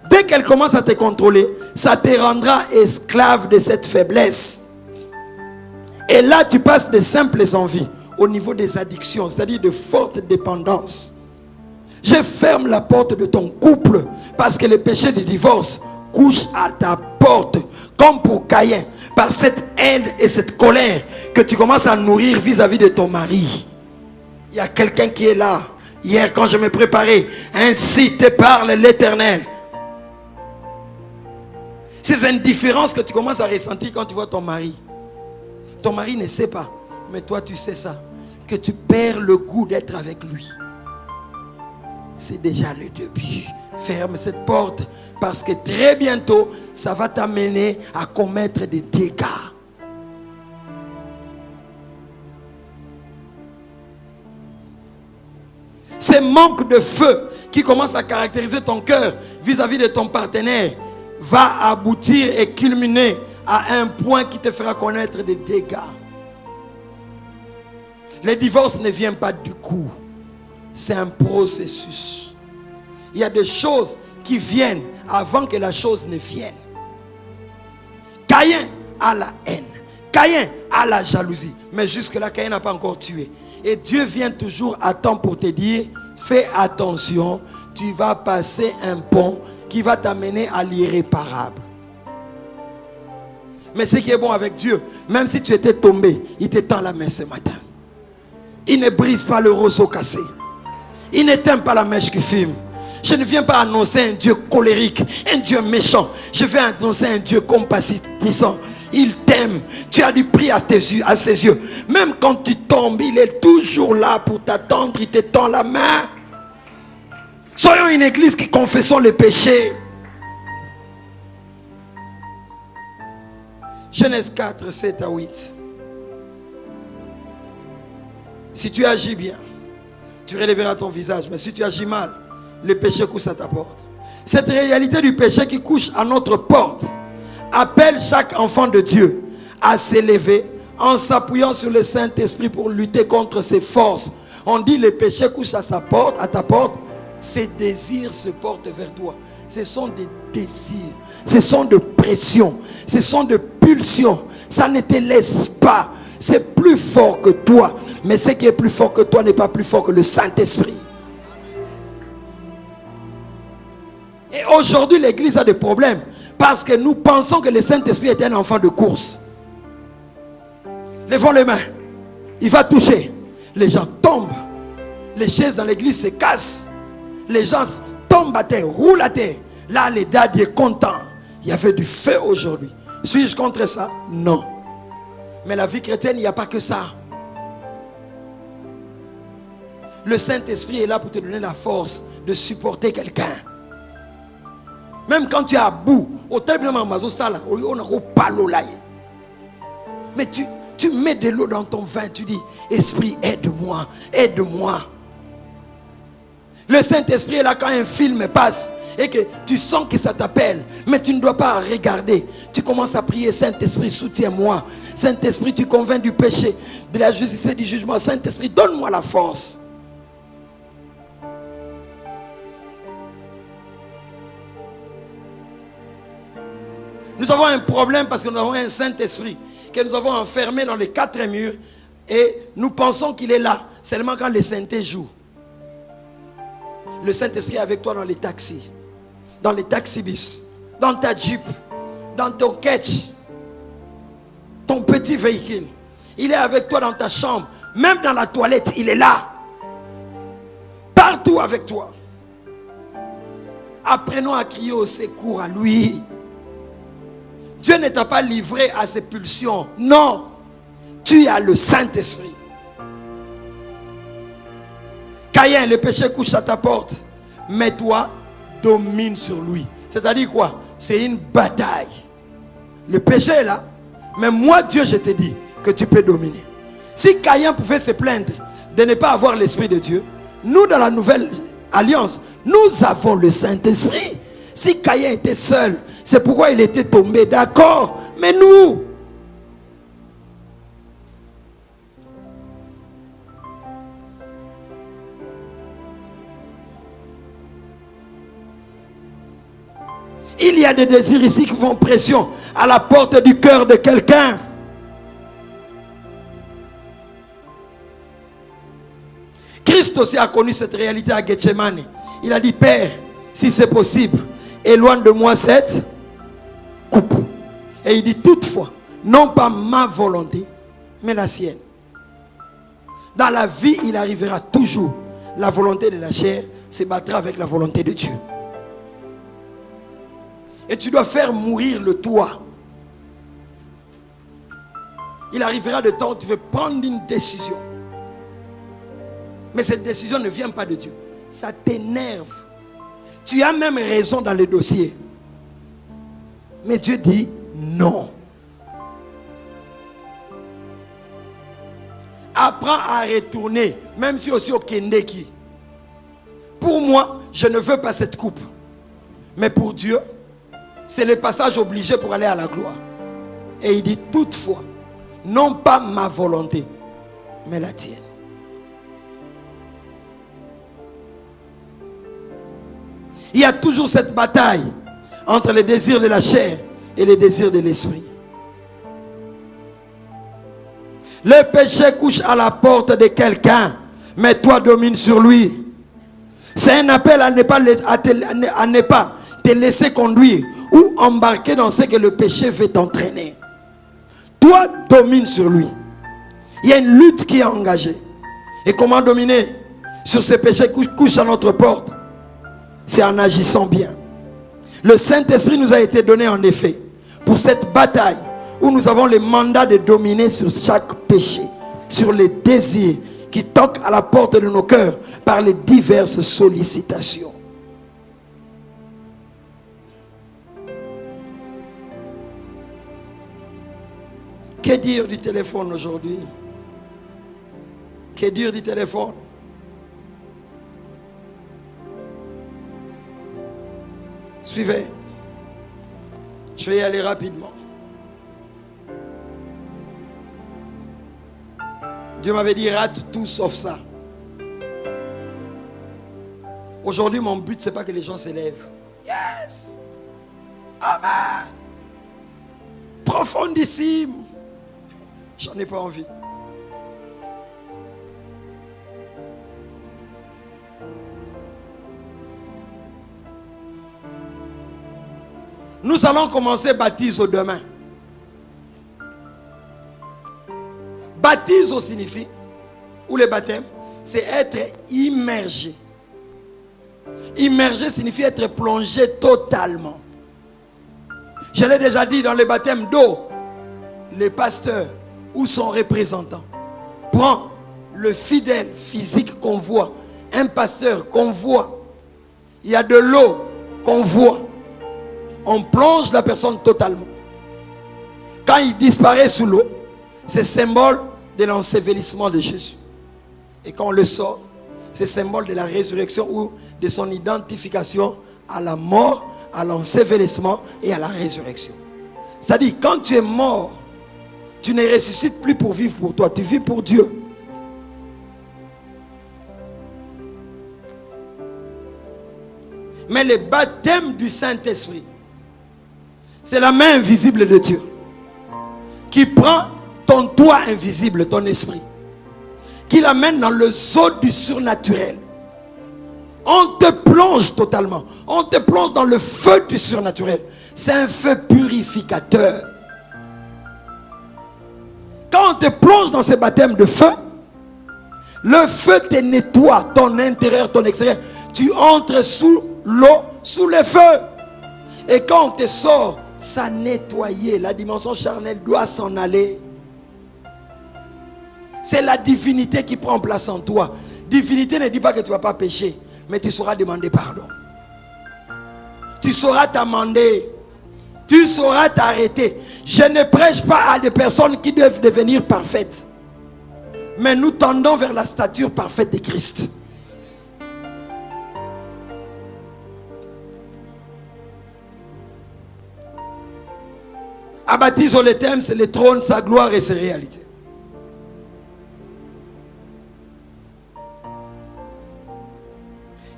Dès qu'elles commencent à te contrôler, ça te rendra esclave de cette faiblesse. Et là, tu passes de simples envies au niveau des addictions, c'est-à-dire de fortes dépendances. Je ferme la porte de ton couple parce que le péché du divorce couche à ta porte, comme pour Caïn, par cette haine et cette colère que tu commences à nourrir vis-à-vis de ton mari. Il y a quelqu'un qui est là. Hier, quand je me préparais, ainsi te parle l'Éternel. C'est une différence que tu commences à ressentir quand tu vois ton mari. Ton mari ne sait pas, mais toi tu sais ça, que tu perds le goût d'être avec lui. C'est déjà le début. Ferme cette porte parce que très bientôt, ça va t'amener à commettre des dégâts. Ce manque de feu qui commence à caractériser ton cœur vis-à-vis de ton partenaire va aboutir et culminer à un point qui te fera connaître des dégâts. Le divorce ne vient pas du coup. C'est un processus. Il y a des choses qui viennent avant que la chose ne vienne. Caïn a la haine. Caïn a la jalousie. Mais jusque-là, Caïn n'a pas encore tué. Et Dieu vient toujours à temps pour te dire, fais attention, tu vas passer un pont qui va t'amener à l'irréparable. Mais ce qui est bon avec Dieu, même si tu étais tombé, il te tend la main ce matin. Il ne brise pas le roseau cassé. Il n'éteint pas la mèche qui fume. Je ne viens pas annoncer un Dieu colérique, un Dieu méchant. Je viens annoncer un Dieu compatissant. Il t'aime. Tu as du prix à ses yeux. Même quand tu tombes, il est toujours là pour t'attendre. Il te tend la main. Soyons une église qui confessons les péchés. Genèse 4, 7 à 8. Si tu agis bien, tu relèveras ton visage. Mais si tu agis mal, le péché couche à ta porte. Cette réalité du péché qui couche à notre porte appelle chaque enfant de Dieu à s'élever en s'appuyant sur le Saint-Esprit pour lutter contre ses forces. On dit le péché couche à sa porte, à ta porte. Ses désirs se portent vers toi. Ce sont des désirs, ce sont de pressions, ce sont de pulsions. Ça ne te laisse pas. C'est plus fort que toi. Mais ce qui est plus fort que toi n'est pas plus fort que le Saint-Esprit. Et aujourd'hui, l'église a des problèmes parce que nous pensons que le Saint-Esprit est un enfant de course. Levons les mains. Il va toucher. Les gens tombent. Les chaises dans l'église se cassent. Les gens tombent à terre, roulent à terre. Là, les dadis est content. Il y avait du feu aujourd'hui. Suis-je contre ça? Non. Mais la vie chrétienne, il n'y a pas que ça. Le Saint-Esprit est là pour te donner la force de supporter quelqu'un. Même quand tu es à bout, mais tu mets de l'eau dans ton vin, tu dis, Esprit, aide-moi, aide-moi. Le Saint-Esprit est là quand un film passe et que tu sens que ça t'appelle, mais tu ne dois pas regarder. Tu commences à prier, Saint-Esprit, soutiens-moi. Saint-Esprit, tu convaincs du péché, de la justice et du jugement. Saint-Esprit, donne-moi la force. Nous avons un problème parce que nous avons un Saint-Esprit que nous avons enfermé dans les quatre murs et nous pensons qu'il est là seulement quand les saintetés jouent. Le Saint-Esprit est avec toi dans les taxis, dans les taxibus, dans ta Jeep, dans ton catch, ton petit véhicule. Il est avec toi dans ta chambre, même dans la toilette, il est là. Partout avec toi. Apprenons à crier au secours à lui. Dieu ne t'a pas livré à ses pulsions. Non. Tu as le Saint-Esprit. Caïn, le péché couche à ta porte. Mais toi, domine sur lui. C'est-à-dire quoi? C'est une bataille. Le péché est là. Mais moi, Dieu, je te dis que tu peux dominer. Si Caïn pouvait se plaindre de ne pas avoir l'Esprit de Dieu, nous, dans la nouvelle alliance, nous avons le Saint-Esprit. Si Caïn était seul, c'est pourquoi il était tombé, d'accord. Mais nous, il y a des désirs ici qui font pression à la porte du cœur de quelqu'un. Christ aussi a connu cette réalité à Gethsemane. Il a dit, Père, si c'est possible, éloigne de moi cette coupe. Et il dit, toutefois, non pas ma volonté, mais la sienne. Dans la vie, il arrivera toujours. La volonté de la chair se battra avec la volonté de Dieu. Et tu dois faire mourir le toi. Il arrivera de temps où tu veux prendre une décision. Mais cette décision ne vient pas de Dieu. Ça t'énerve. Tu as même raison dans le dossier. Mais Dieu dit non. Apprends à retourner, même si aussi au Kendeki. Pour moi, je ne veux pas cette coupe. Mais pour Dieu, c'est le passage obligé pour aller à la gloire. Et il dit toutefois, non pas ma volonté, mais la tienne. Il y a toujours cette bataille entre les désirs de la chair et les désirs de l'esprit. Le péché couche à la porte de quelqu'un, mais toi domines sur lui. C'est un appel à ne pas te laisser conduire ou embarquer dans ce que le péché veut t'entraîner. Toi domines sur lui. Il y a une lutte qui est engagée. Et comment dominer sur ce péché qui couche à notre porte? C'est en agissant bien. Le Saint-Esprit nous a été donné en effet pour cette bataille où nous avons le mandat de dominer sur chaque péché, sur les désirs qui toquent à la porte de nos cœurs par les diverses sollicitations. Que dire du téléphone aujourd'hui? Que dire du téléphone? Suivez. Je vais y aller rapidement. Dieu m'avait dit rate tout sauf ça. Aujourd'hui, mon but, c'est pas que les gens s'élèvent. Yes! Amen! Profondissime! J'en ai pas envie. Nous allons commencer baptême demain. Baptême signifie, ou le baptême, c'est être immergé. Immergé signifie être plongé totalement. Je l'ai déjà dit dans le baptême d'eau, le pasteur ou son représentant prend le fidèle physique qu'on voit, un pasteur qu'on voit, il y a de l'eau qu'on voit. On plonge la personne totalement. Quand il disparaît sous l'eau, c'est symbole de l'ensevelissement de Jésus. Et quand on le sort, c'est symbole de la résurrection ou de son identification à la mort, à l'ensevelissement et à la résurrection. C'est-à-dire, quand tu es mort, tu ne ressuscites plus pour vivre pour toi, tu vis pour Dieu. Mais le baptême du Saint-Esprit, c'est la main invisible de Dieu qui prend ton toi invisible, ton esprit, qui l'amène dans le saut du surnaturel. On te plonge totalement. On te plonge dans le feu du surnaturel. C'est un feu purificateur. Quand on te plonge dans ce baptême de feu, le feu te nettoie ton intérieur, ton extérieur. Tu entres sous l'eau, sous le feu. Et quand on te sort, ça nettoyer. La dimension charnelle doit s'en aller. C'est la divinité qui prend place en toi. Divinité ne dit pas que tu ne vas pas pécher, mais tu sauras demander pardon. Tu sauras t'amender. Tu sauras t'arrêter. Je ne prêche pas à des personnes qui doivent devenir parfaites. Mais nous tendons vers la stature parfaite de Christ. Abatisons le thème, c'est le trône, sa gloire et ses réalités.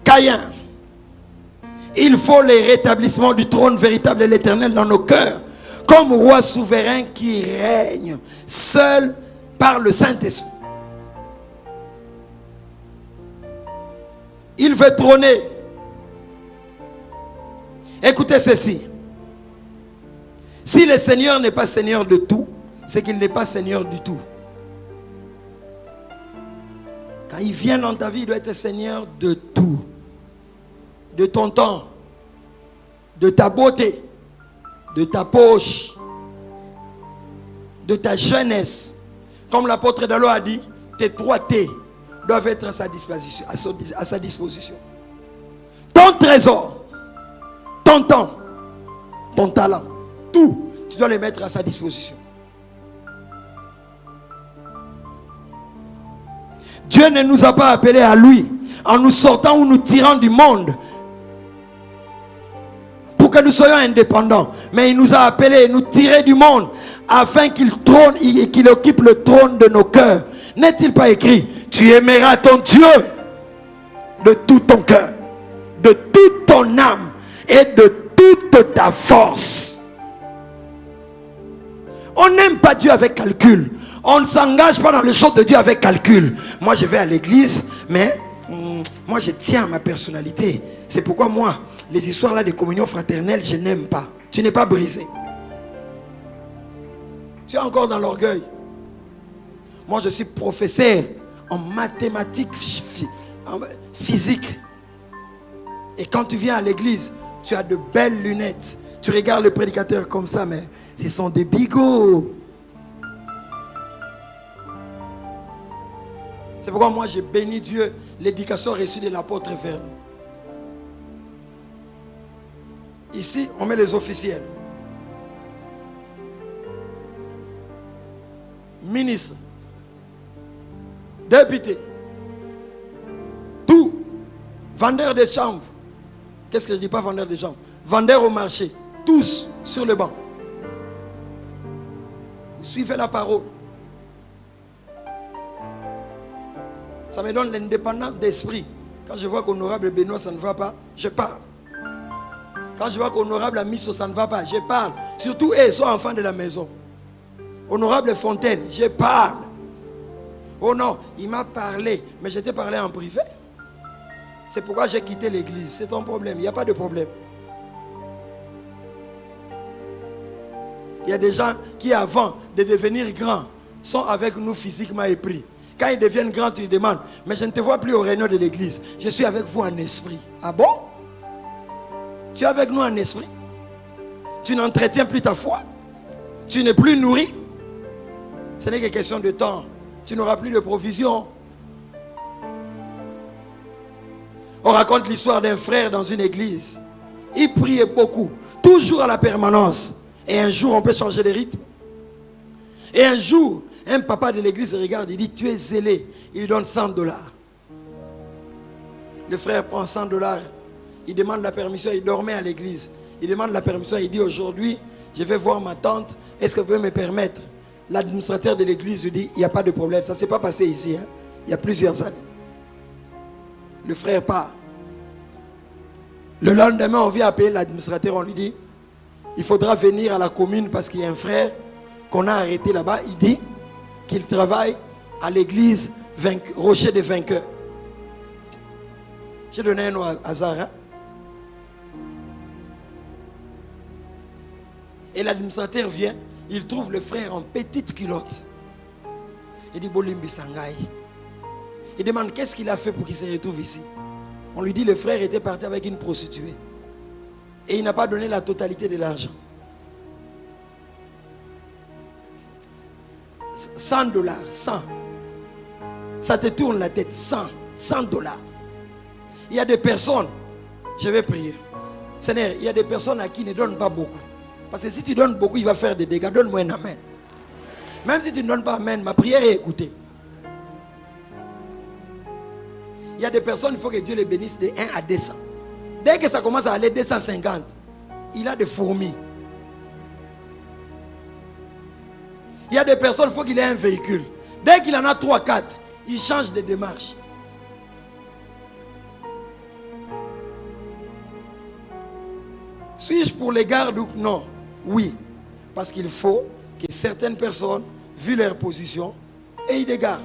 Caïn, il faut le rétablissement du trône véritable de l'Éternel dans nos cœurs, comme roi souverain qui règne seul par le Saint-Esprit. Il veut trôner. Écoutez ceci. Si le Seigneur n'est pas Seigneur de tout, c'est qu'il n'est pas Seigneur du tout. Quand il vient dans ta vie, il doit être Seigneur de tout. De ton temps, de ta beauté, de ta poche, de ta jeunesse. Comme l'apôtre Dalo a dit, tes 3 T doivent être à sa disposition. Ton trésor, ton temps, ton talent, tout, tu dois les mettre à sa disposition. Dieu ne nous a pas appelés à lui en nous sortant ou nous tirant du monde pour que nous soyons indépendants, mais il nous a appelés et nous tirer du monde afin qu'il trône et qu'il occupe le trône de nos cœurs. N'est-il pas écrit: tu aimeras ton Dieu de tout ton cœur, de toute ton âme et de toute ta force. On n'aime pas Dieu avec calcul. On ne s'engage pas dans les choses de Dieu avec calcul. Moi je vais à l'église, mais moi je tiens à ma personnalité. C'est pourquoi moi, les histoires là de communion fraternelle, je n'aime pas. Tu n'es pas brisé. Tu es encore dans l'orgueil. Moi je suis professeur en mathématiques, en physique. Et quand tu viens à l'église, tu as de belles lunettes. Tu regardes le prédicateur comme ça, mais ce sont des bigots. C'est pourquoi moi j'ai béni Dieu, l'éducation reçue de l'apôtre vers nous. Ici, on met les officiels. Ministres, députés, tout. Vendeurs de chanvre. Qu'est-ce que je dis pas vendeurs de chanvre? Vendeurs au marché. Tous sur le banc. Vous suivez la parole. Ça me donne l'indépendance d'esprit. Quand je vois qu'honorable Benoît, ça ne va pas, je parle. Quand je vois qu'honorable Amiso, ça ne va pas, je parle. Surtout, ils sont enfants de la maison. Honorable Fontaine, je parle. Oh non, il m'a parlé, mais je t'ai parlé en privé. C'est pourquoi j'ai quitté l'église. C'est ton problème, il n'y a pas de problème. Il y a des gens qui, avant de devenir grands, sont avec nous physiquement épris. Quand ils deviennent grands, tu lui demandes: mais je ne te vois plus au réunion de l'église. Je suis avec vous en esprit. Ah bon? Tu es avec nous en esprit? Tu n'entretiens plus ta foi? Tu n'es plus nourri? Ce n'est que question de temps. Tu n'auras plus de provision. On raconte l'histoire d'un frère dans une église. Il priait beaucoup, toujours à la permanence. Et un jour, on peut changer de rythme. Et un jour, un papa de l'église regarde, il dit: tu es zélé. Il lui donne $100. Le frère prend $100. Il demande la permission, il dormait à l'église. Il demande la permission, il dit: aujourd'hui, je vais voir ma tante. Est-ce que vous pouvez me permettre? L'administrateur de l'église lui dit: il n'y a pas de problème. Ça ne s'est pas passé ici, hein? Il y a plusieurs années. Le frère part. Le lendemain, on vient appeler l'administrateur, on lui dit: il faudra venir à la commune parce qu'il y a un frère qu'on a arrêté là-bas. Il dit qu'il travaille à l'église Rocher des Vainqueurs. J'ai donné un nom à hasard. Hein? Et l'administrateur vient, il trouve le frère en petite culotte. Il dit: Bolimbi Sangai. Il demande qu'est-ce qu'il a fait pour qu'il se retrouve ici. On lui dit: le frère était parti avec une prostituée. Et il n'a pas donné la totalité de l'argent. $100, 100. Ça te tourne la tête. $100. Il y a des personnes, je vais prier. Seigneur, il y a des personnes à qui ne donnent pas beaucoup. Parce que si tu donnes beaucoup, il va faire des dégâts. Donne-moi un amen. Même si tu ne donnes pas amen, ma prière est écoutée. Il y a des personnes, il faut que Dieu les bénisse de 1 à 200. Dès que ça commence à aller 250, il a des fourmis. Il y a des personnes, il faut qu'il ait un véhicule. Dès qu'il en a 3, 4, il change de démarche. Suis-je pour les gardes ou non? Oui. Parce qu'il faut que certaines personnes, vu leur position, aient des gardes.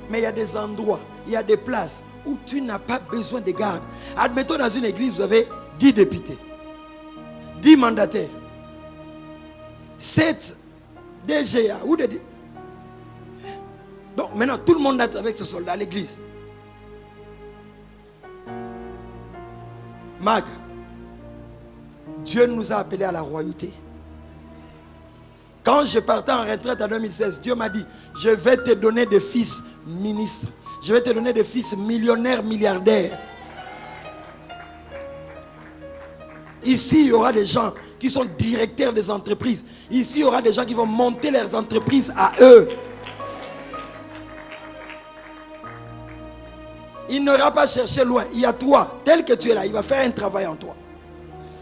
Mais il y a des endroits, il y a des places où tu n'as pas besoin de gardes. Admettons dans une église, vous avez 10 députés, 10 mandataires, 7 DGA. Donc maintenant, tout le monde est avec ce soldat à l'église. Mag, Dieu nous a appelés à la royauté. Quand je partais en retraite en 2016, Dieu m'a dit, je vais te donner des fils ministres. Je vais te donner des fils millionnaires, milliardaires. Ici, il y aura des gens qui sont directeurs des entreprises. Ici, il y aura des gens qui vont monter leurs entreprises à eux. Il n'aura pas cherché loin. Il y a toi, tel que tu es là, il va faire un travail en toi.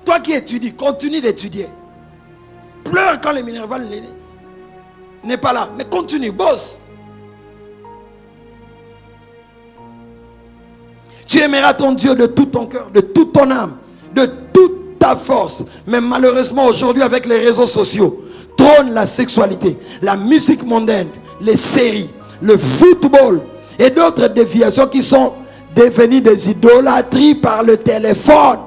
Toi qui étudies, continue d'étudier. Pleure quand le minéral n'est pas là. Mais continue, bosse. Tu aimeras ton Dieu de tout ton cœur, de toute ton âme, de toute ta force. Mais malheureusement, aujourd'hui, avec les réseaux sociaux, trône la sexualité, la musique mondaine, les séries, le football et d'autres déviations qui sont devenues des idolâtries par le téléphone.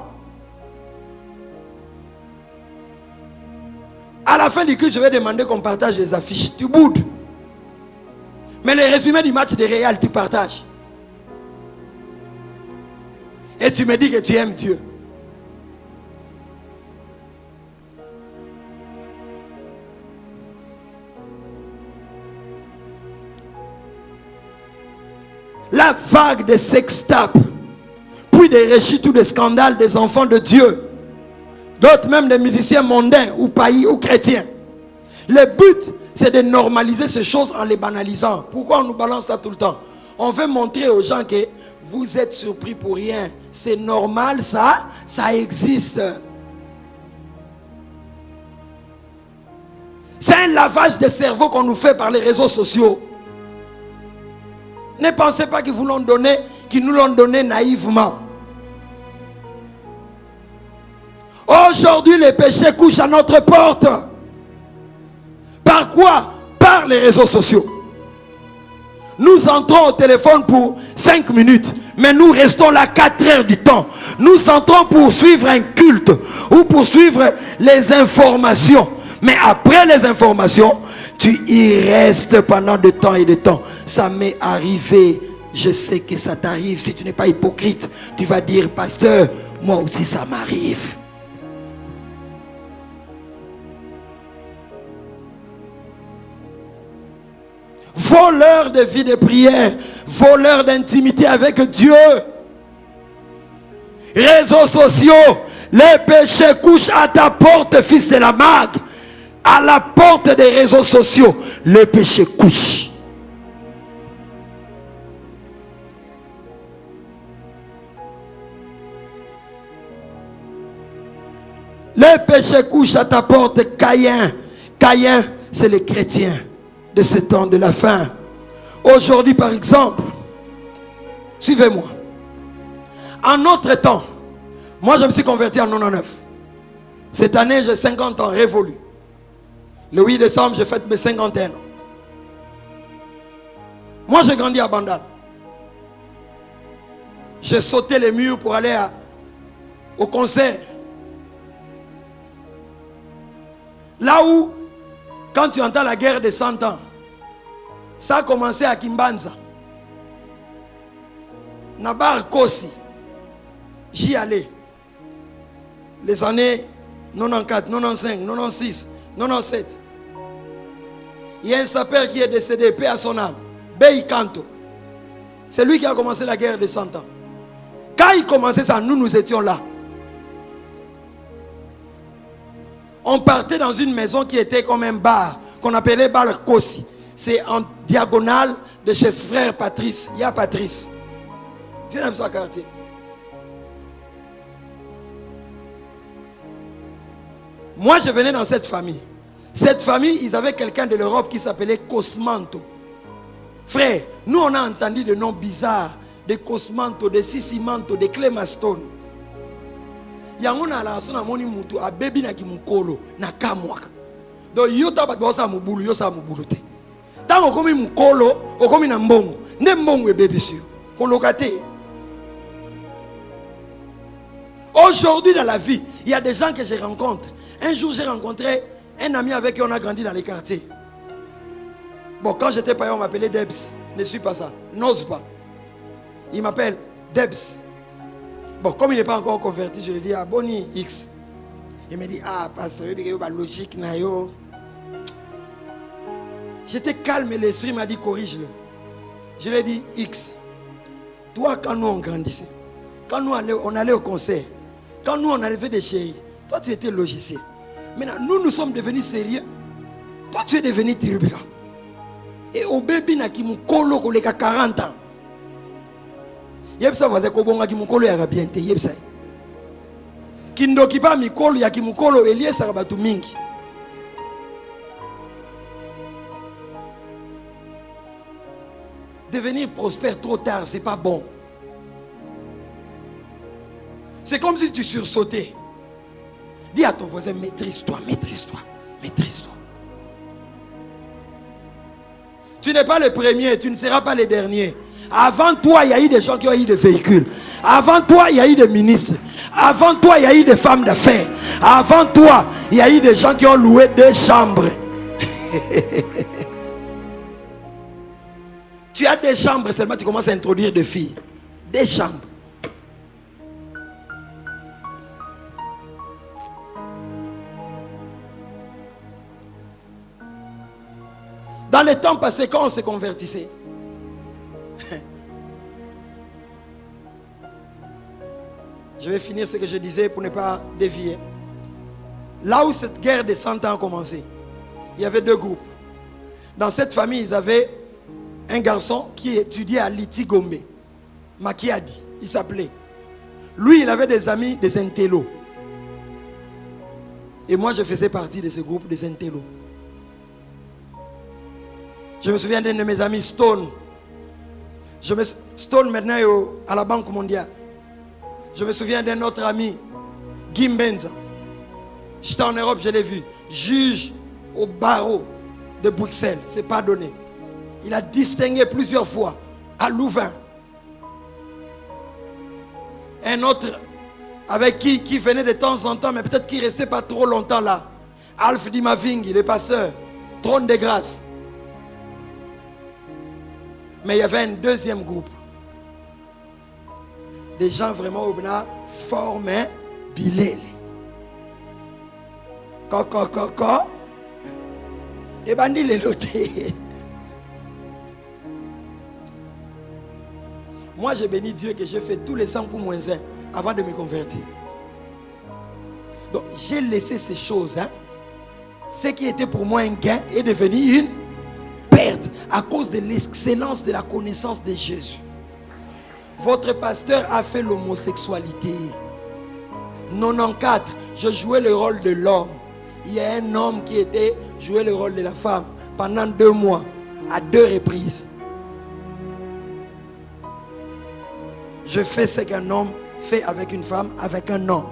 À la fin du culte, je vais demander qu'on partage les affiches. Tu boudes. Mais les résumés du match de Real, tu partages. Et tu me dis que tu aimes Dieu. La vague de sextapes, puis des récits ou des scandales des enfants de Dieu, d'autres même des musiciens mondains ou païens ou chrétiens. Le but, c'est de normaliser ces choses en les banalisant. Pourquoi on nous balance ça tout le temps? On veut montrer aux gens que vous êtes surpris pour rien. C'est normal, ça existe. C'est un lavage de cerveau qu'on nous fait par les réseaux sociaux. Ne pensez pas qu'ils nous l'ont donné naïvement. Aujourd'hui, les péchés couchent à notre porte. Par quoi? Par les réseaux sociaux. Nous entrons au téléphone pour 5 minutes, mais nous restons là 4 heures du temps. Nous entrons pour suivre un culte ou pour suivre les informations. Mais après les informations, tu y restes pendant de temps et de temps. Ça m'est arrivé, je sais que ça t'arrive. Si tu n'es pas hypocrite, tu vas dire, pasteur, moi aussi ça m'arrive. Voleur de vie de prière, voleur d'intimité avec Dieu. Réseaux sociaux, les péchés couchent à ta porte, fils de la Mag. À la porte des réseaux sociaux, les péchés couchent. Les péchés couchent à ta porte. Caïn, c'est les chrétiens de ce temps de la fin. Aujourd'hui, par exemple, suivez-moi. En notre temps, moi je me suis converti en 99. Cette année, j'ai 50 ans révolus. Le 8 décembre, j'ai fête mes 51 ans. Moi, j'ai grandi à Bandal. J'ai sauté les murs pour aller au concert. Là où, quand tu entends la guerre des 100 ans, ça a commencé à Kimbanza. Nabar Kosi. J'y allais. Les années 94, 95, 96, 97. Il y a un sapeur qui est décédé, paix à son âme. Bei Kanto. C'est lui qui a commencé la guerre des 100 ans. Quand il commençait ça, nous étions là. On partait dans une maison qui était comme un bar, qu'on appelait bar Kossi. C'est en diagonale de chez frère Patrice. Il y a Patrice. Viens dans ce quartier. Moi, je venais dans cette famille. Cette famille, ils avaient quelqu'un de l'Europe qui s'appelait Cosmanto. Frère, nous on a entendu des noms bizarres, de Cosmanto, de Sissimanto, de Clémastone. Yangona la sona moni mutu a baby na kimukolo na kamwaka. Donc yota ba bosa mubulu yosa mubulu te. Tango komi mukolo, okomi na mbongo. Ne mbongo e baby sur. Kolokate. Aujourd'hui dans la vie, il y a des gens que je rencontre. Un jour j'ai rencontré un ami avec qui on a grandi dans les quartiers. Bon, quand j'étais pas, on m'appelait Debs. Ne suis pas ça. N'ose pas. Il m'appelle Debs. Bon, comme il n'est pas encore converti, je lui dis, ah, Boni X. Il me dit, ah, parce que c'est logique, nayo. J'étais calme et l'esprit m'a dit, corrige-le. Je lui ai dit, X. Toi, quand nous on grandissait, quand nous on allait au concert, quand nous on arrivait des chéris, toi tu étais logiciel. Maintenant, nous sommes devenus sérieux. Toi, tu es devenu turbulent. Et au bébé, na kimukolo koleka 40 ans. Yebsa vaze kobonga kimukolo ya rabiente yebsa. Kindo kipa mikolo ya kimukolo elie sarabatu mingi. Devenir prospère trop tard, c'est pas bon. C'est comme si tu sursautais. Dis à ton voisin, maîtrise-toi, maîtrise-toi, maîtrise-toi. Tu n'es pas le premier, tu ne seras pas le dernier. Avant toi, il y a eu des gens qui ont eu des véhicules. Avant toi, il y a eu des ministres. Avant toi, il y a eu des femmes d'affaires. Avant toi, il y a eu des gens qui ont loué 2 chambres. Tu as 2 chambres, seulement tu commences à introduire des filles. 2 chambres. Dans les temps passés, quand on se convertissait, je vais finir ce que je disais pour ne pas dévier. Là où cette guerre de 100 ans a commencé, il y avait 2 groupes. Dans cette famille, ils avaient un garçon qui étudiait à Liti Gombe, Makiadi, il s'appelait. Lui, il avait des amis, des intellos. Et moi, je faisais partie de ce groupe des intellos. Je me souviens d'un de mes amis, Stone. Stone maintenant est à la Banque mondiale. Je me souviens d'un autre ami, Gimbenza. J'étais en Europe, je l'ai vu. Juge au barreau de Bruxelles. C'est pardonné. Il a distingué plusieurs fois à Louvain. Un autre avec qui venait de temps en temps, mais peut-être qu'il ne restait pas trop longtemps là. Alf Dimaving, le pasteur. Trône de grâce. Mais il y avait un deuxième groupe. Des gens vraiment au Bénin formés Bilel. Et bandi les lotés. Moi j'ai béni Dieu que j'ai fait tous les 100 coups moins 1 avant de me convertir. Donc j'ai laissé ces choses. Ce qui était pour moi un gain est devenu une perte à cause de l'excellence de la connaissance de Jésus. Votre pasteur a fait l'homosexualité. 94, je jouais le rôle de l'homme. Il y a un homme qui était joué le rôle de la femme pendant 2 mois, à 2 reprises. Je fais ce qu'un homme fait avec une femme, avec un homme.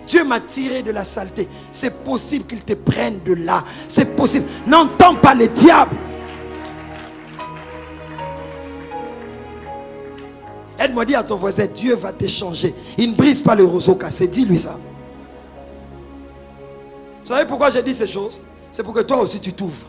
Dieu m'a tiré de la saleté. C'est possible qu'il te prenne de là. C'est possible. N'entends pas le diable. Aide-moi, dis à ton voisin, Dieu va te changer. Il ne brise pas le roseau cassé. Dis-lui ça. Vous savez pourquoi j'ai dit ces choses? C'est pour que toi aussi tu t'ouvres.